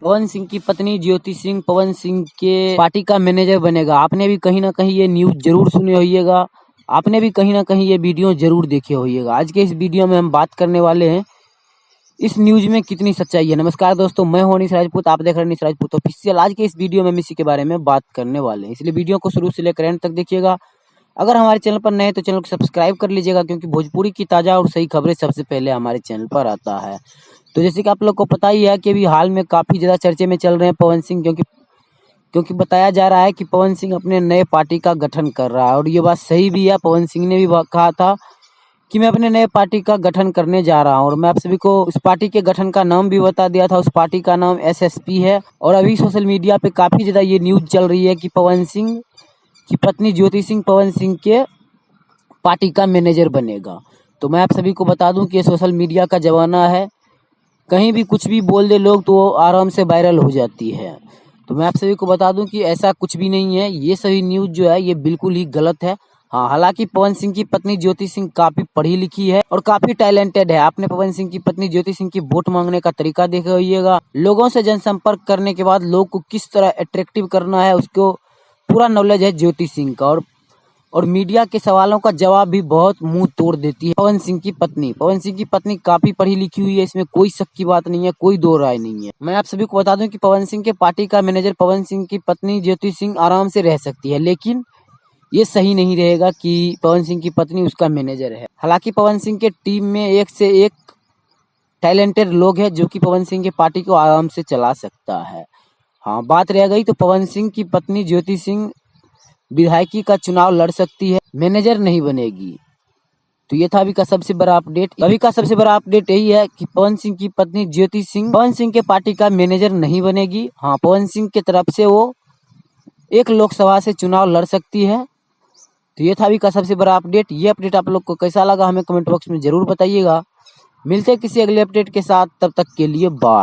पवन सिंह की पत्नी ज्योति सिंह पवन सिंह के पार्टी का मैनेजर बनेगा। आपने भी कहीं ना कहीं ये न्यूज जरूर सुने होइएगा, आपने भी कहीं ना कहीं ये वीडियो जरूर देखे होइएगा। आज के इस वीडियो में हम बात करने वाले हैं इस न्यूज में कितनी सच्चाई है। नमस्कार दोस्तों, मैं हूं अनीश राजपूत, आप देख रहे हैं अनीश राजपूत ऑफिशियल। आज के इस वीडियो में हम इसी के बारे में बात करने वाले हैं, इसलिए वीडियो को शुरू से लेकर एंड तक देखिएगा। अगर हमारे चैनल पर नए हैं तो चैनल को सब्सक्राइब कर लीजिएगा, क्योंकि भोजपुरी की ताजा और सही खबरें सबसे पहले हमारे चैनल पर आता है। तो जैसे कि आप लोग को पता ही है कि अभी हाल में काफी ज्यादा चर्चे में चल रहे हैं पवन सिंह, क्योंकि बताया जा रहा है कि पवन सिंह अपने नए पार्टी का गठन कर रहा है। और ये बात सही भी है, पवन सिंह ने भी कहा था कि मैं अपने नए पार्टी का गठन करने जा रहा हूं। और मैं आप सभी को उस पार्टी के गठन का नाम भी बता दिया था। उस पार्टी का नाम एसएसपी है। और अभी सोशल मीडिया पे काफी ज्यादा ये न्यूज चल रही है कि पवन सिंह की पत्नी ज्योति सिंह पवन सिंह के पार्टी का मैनेजर बनेगा। तो मैं आप सभी को बता दूं कि ये सोशल मीडिया का जमाना है, कहीं भी कुछ भी बोल दे लोग तो वो आराम से वायरल हो जाती है। तो मैं आप सभी को बता दूं कि ऐसा कुछ भी नहीं है, ये सभी न्यूज जो है ये बिल्कुल ही गलत है। हाँ, हालांकि पवन सिंह की पत्नी ज्योति सिंह काफी पढ़ी लिखी है और काफी टैलेंटेड है। आपने पवन सिंह की पत्नी ज्योति सिंह की वोट मांगने का तरीका देखा होइएगा, लोगों से जनसंपर्क करने के बाद लोग को किस तरह अट्रैक्टिव करना है उसको पूरा नॉलेज है ज्योति सिंह का। और मीडिया के सवालों का जवाब भी बहुत मुंह तोड़ देती है पवन सिंह की पत्नी। पवन सिंह की पत्नी काफी पढ़ी लिखी हुई है, इसमें कोई शक की बात नहीं है, कोई दो राय नहीं है। मैं आप सभी को बता दूं कि पवन सिंह के पार्टी का मैनेजर पवन सिंह की पत्नी ज्योति सिंह आराम से रह सकती है, लेकिन ये सही नहीं रहेगा कि पवन सिंह की पत्नी उसका मैनेजर है। हालांकि पवन सिंह के टीम में एक से एक टैलेंटेड लोग हैं जो कि पवन सिंह की पार्टी को आराम से चला सकता है। हाँ, बात रह गई तो पवन सिंह की पत्नी ज्योति सिंह विधायकी का चुनाव लड़ सकती है, मैनेजर नहीं बनेगी। तो ये था अभी का सबसे बड़ा अपडेट। अभी का सबसे बड़ा अपडेट यही है कि पवन सिंह की पत्नी ज्योति सिंह पवन सिंह के पार्टी का मैनेजर नहीं बनेगी। हाँ, पवन सिंह की तरफ से वो एक लोकसभा से चुनाव लड़ सकती है। तो ये था अभी का सबसे बड़ा अपडेट। ये अपडेट आप लोग को कैसा लगा हमें कमेंट बॉक्स में जरूर बताइएगा। मिलते हैं किसी अगले अपडेट के साथ, तब तक के लिए बाय।